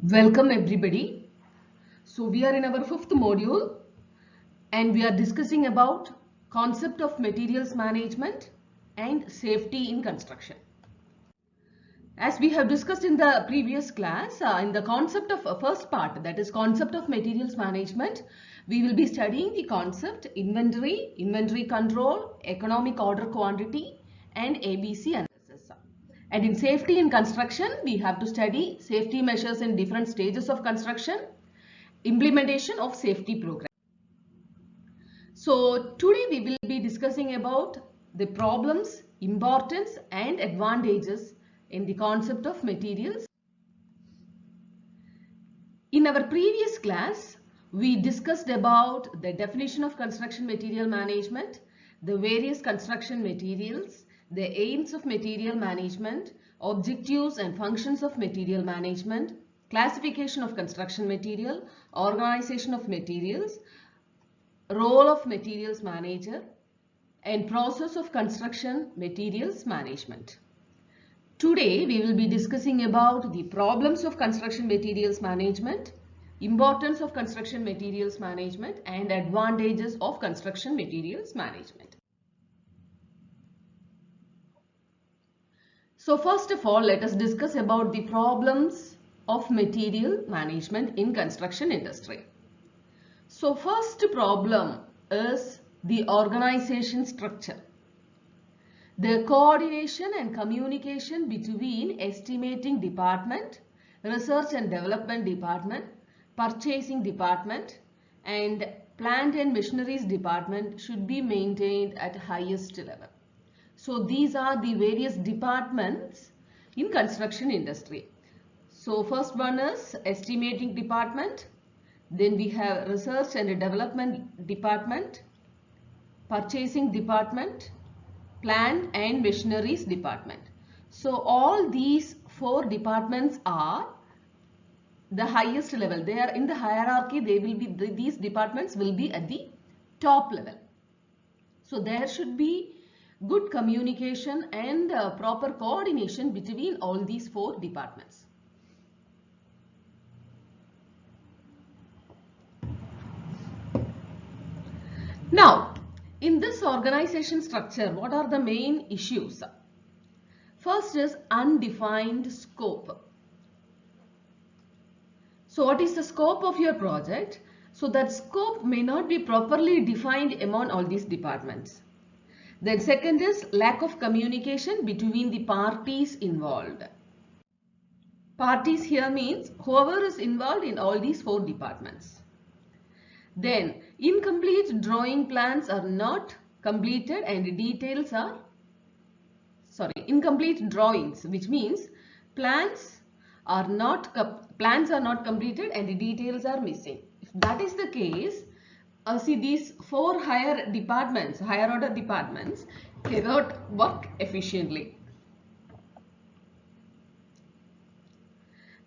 Welcome everybody. So we are in our fifth module and we are discussing about concept of materials management and safety in construction. As we have discussed in the previous class, in the concept of first part, that is concept of materials management, we will be studying the concept inventory control, economic order quantity and ABC analysis. And in safety in construction, we have to study safety measures in different stages of construction, implementation of safety program. So today we will be discussing about the problems, importance and advantages in the concept of materials. In our previous class, we discussed about the definition of construction material management, the various construction materials, the aims of material management, objectives and functions of material management, classification of construction material, organization of materials, role of materials manager, and process of construction materials management. Today we will be discussing about the problems of construction materials management, importance of construction materials management and advantages of construction materials management. So first of all, let us discuss about the problems of material management in construction industry. So first problem is the organization structure. The coordination and communication between estimating department, research and development department, purchasing department and plant and machineries department should be maintained at highest level. So these are the various departments in construction industry. So first one is estimating department, then we have research and development department, purchasing department, plant and machineries department. So all these four departments are the highest level. They are in the hierarchy. They will be, these departments will be at the top level. So there should be good communication and proper coordination between all these four departments. Now, in this organization structure, what are the main issues? First is undefined scope. So what is the scope of your project? So that scope may not be properly defined among all these departments. Then second is lack of communication between the parties involved. Parties here means whoever is involved in all these four departments. Then incomplete drawing plans are not completed and details are, incomplete drawings, which means plans are not completed and the details are missing. If that is the case, see these four higher order departments cannot work efficiently.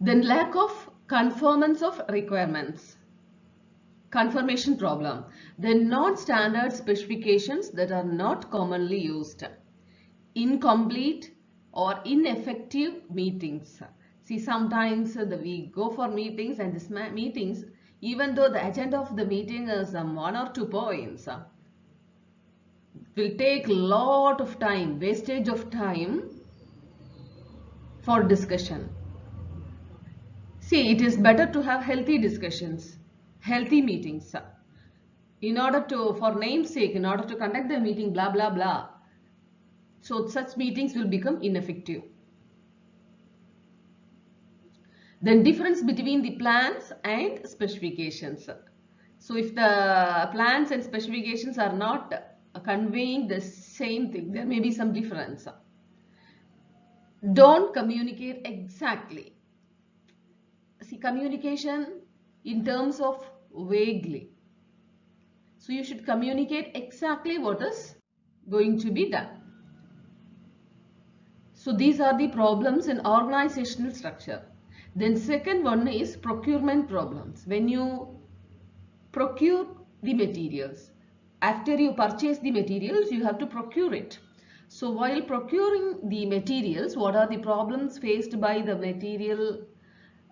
Then lack of conformance of requirements. Confirmation problem. Then non-standard specifications that are not commonly used. Incomplete or ineffective meetings. See, sometimes we go for meetings and these meetings, even though the agenda of the meeting is 1 or 2 points, will take lot of time, wastage of time for discussion. See, it is better to have healthy discussions, healthy meetings. In order to, for name's sake, in order to conduct the meeting, blah, blah, blah. So such meetings will become ineffective. Then difference between the plans and specifications. So if the plans and specifications are not conveying the same thing, there may be some difference. Don't communicate exactly. See, communication in terms of vaguely. So you should communicate exactly what is going to be done. So these are the problems in organizational structure. Then second one is procurement problems. When you procure the materials, after you purchase the materials, you have to procure it. So while procuring the materials, what are the problems faced by the material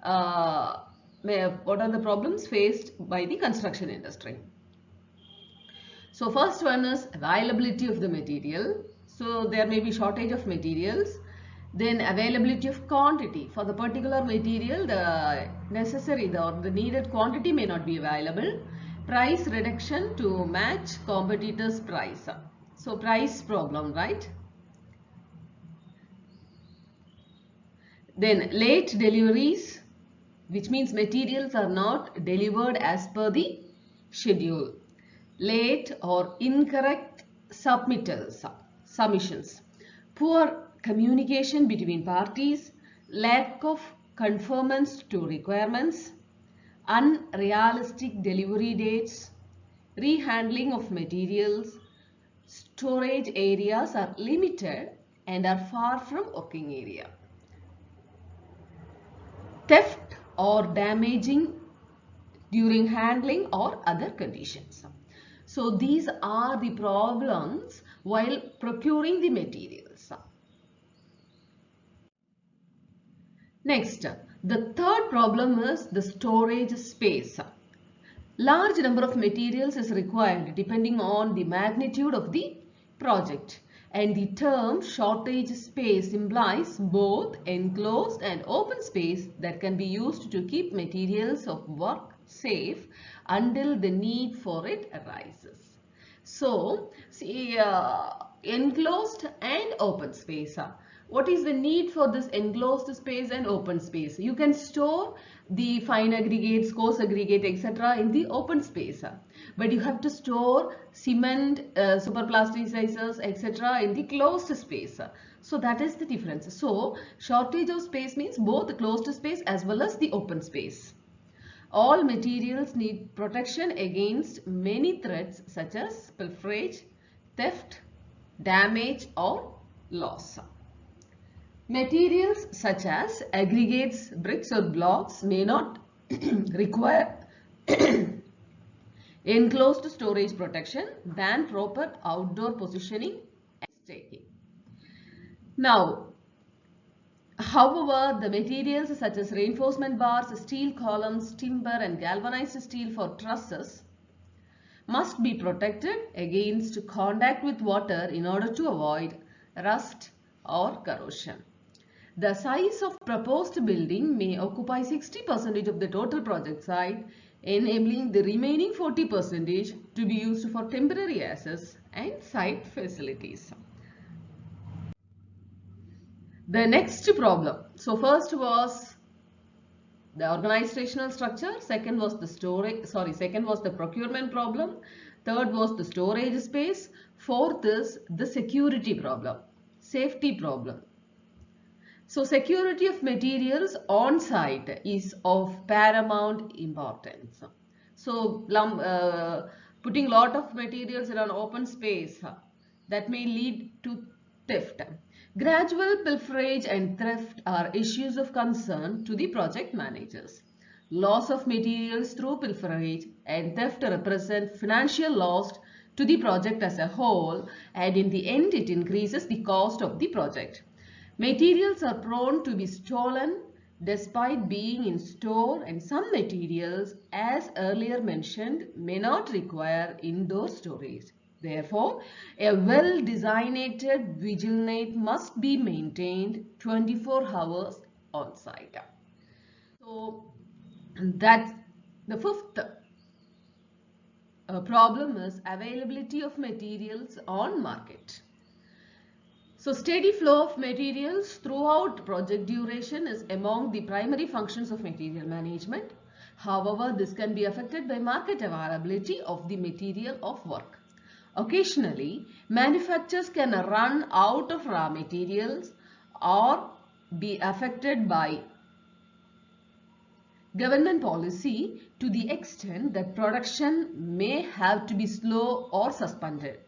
what are the problems faced by the construction industry. So first one is availability of the material. So there may be shortage of materials. Then availability of quantity. For the particular material, the needed quantity may not be available. Price reduction to match competitors' price. So price problem, right? Then late deliveries, which means materials are not delivered as per the schedule. Late or incorrect submissions. Poor communication between parties, lack of conformance to requirements, unrealistic delivery dates, rehandling of materials, storage areas are limited and are far from working area. Theft or damaging during handling or other conditions. So these are the problems while procuring the materials. Next, the third problem is the storage space. Large number of materials is required depending on the magnitude of the project, and the term shortage space implies both enclosed and open space that can be used to keep materials of work safe until the need for it arises. So, see, enclosed and open space. What is the need for this enclosed space and open space? You can store the fine aggregates, coarse aggregate, etc. in the open space. But you have to store cement, superplasticizers, etc. in the closed space. So that is the difference. So shortage of space means both the closed space as well as the open space. All materials need protection against many threats such as pilferage, theft, damage or loss. Materials such as aggregates, bricks or blocks may not require enclosed storage protection than proper outdoor positioning and staking. Now, however, the materials such as reinforcement bars, steel columns, timber and galvanized steel for trusses must be protected against contact with water in order to avoid rust or corrosion. The size of proposed building may occupy 60% of the total project site, enabling the remaining 40% to be used for temporary access and site facilities. The next problem. So first was the organizational structure, second was the procurement problem, third was the storage space, fourth is the security problem, safety problem. So security of materials on site is of paramount importance. So putting lot of materials in an open space that may lead to theft. Gradual pilferage and theft are issues of concern to the project managers. Loss of materials through pilferage and theft represent financial loss to the project as a whole, and in the end it increases the cost of the project. Materials are prone to be stolen despite being in store, and some materials, as earlier mentioned, may not require indoor storage. Therefore, a well-designated vigilance must be maintained 24 hours on site. So, that's the fifth problem is availability of materials on market. So steady flow of materials throughout project duration is among the primary functions of material management. However, this can be affected by market availability of the material of work. Occasionally, manufacturers can run out of raw materials or be affected by government policy to the extent that production may have to be slow or suspended.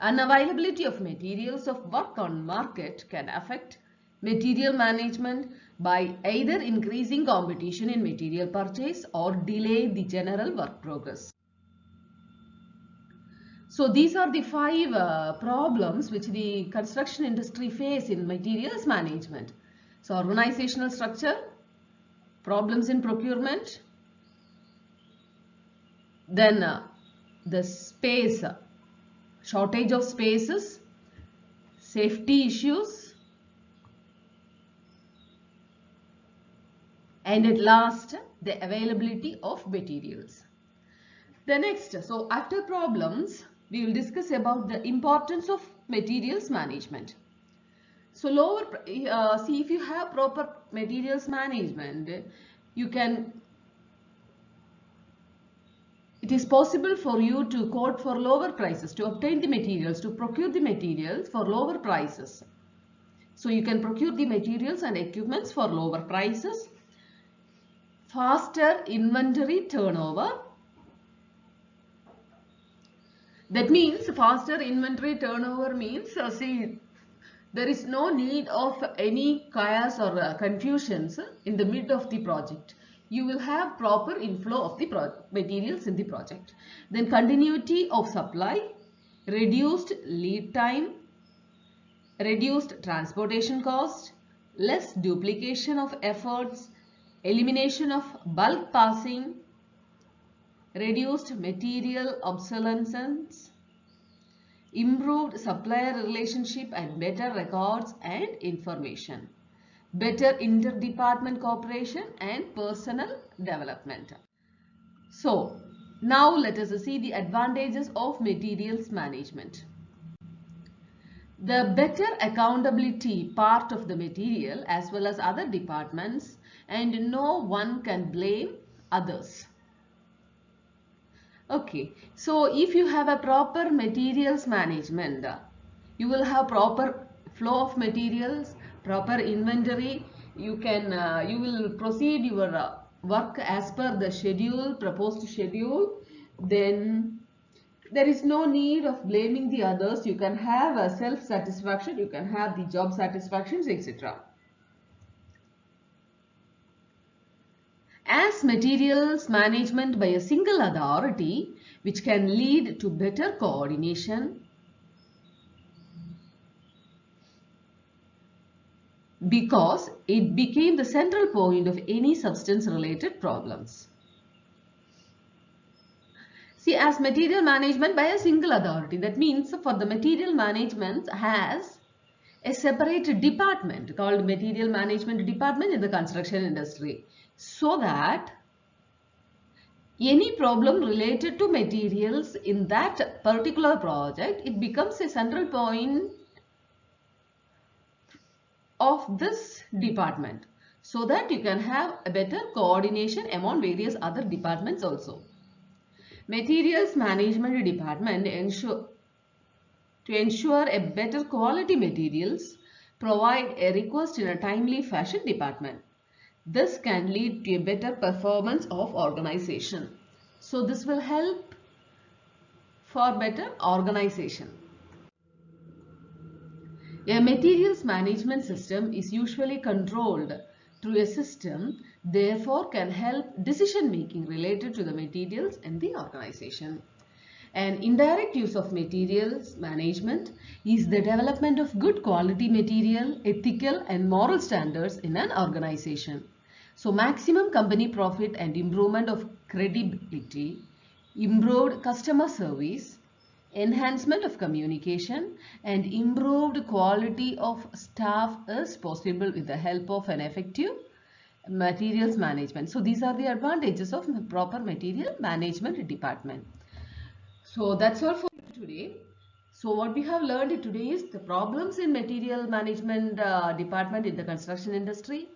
Unavailability of materials of work on market can affect material management by either increasing competition in material purchase or delay the general work progress. So these are the 5 problems which the construction industry face in materials management. So organizational structure, problems in procurement, then the space, shortage of spaces, safety issues, and at last the availability of materials. The next, so after problems, we will discuss about the importance of materials management. So see, if you have proper materials management, it is possible for you to quote for lower prices, to obtain the materials, to procure the materials for lower prices. So you can procure the materials and equipments for lower prices, faster inventory turnover. That means faster inventory turnover means, see, there is no need of any chaos or confusions in the mid of the project. You will have proper inflow of the materials in the project. Then continuity of supply, reduced lead time, reduced transportation cost, less duplication of efforts, elimination of bulk passing, reduced material obsolescence, improved supplier relationship and better records and information, better interdepartment cooperation and personal development. So now let us see the advantages of materials management. The better accountability part of the material as well as other departments, and no one can blame others. Okay, so if you have a proper materials management, you will have proper flow of materials, proper inventory. You will proceed your work as per the schedule, proposed schedule. Then there is no need of blaming the others. You can have a self-satisfaction, you can have the job satisfactions, etc. As materials management by a single authority, which can lead to better coordination, because it became the central point of any substance related problems. See, as material management by a single authority, that means for the material management has a separate department called material management department in the construction industry, so that any problem related to materials in that particular project, it becomes a central point of this department, so that you can have a better coordination among various other departments also. Materials management department to ensure a better quality materials, provide a request in a timely fashion department. This can lead to a better performance of organization. So this will help for better organization. A materials management system is usually controlled through a system, therefore can help decision making related to the materials in the organization. An indirect use of materials management is the development of good quality material, ethical and moral standards in an organization. So maximum company profit and improvement of credibility, improved customer service, enhancement of communication and improved quality of staff is possible with the help of an effective materials management. So these are the advantages of proper material management department. So that's all for today. So what we have learned today is the problems in material management department in the construction industry,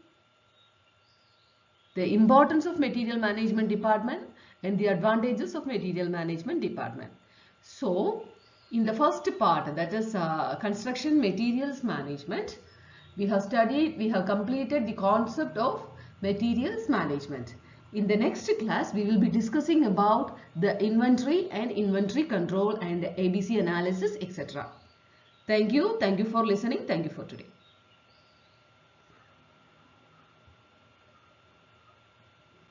the importance of material management department and the advantages of material management department. So in the first part, that is construction materials management, we have completed the concept of materials management. In the next class, we will be discussing about the inventory and inventory control and ABC analysis, etc. Thank you for listening. Thank you for today.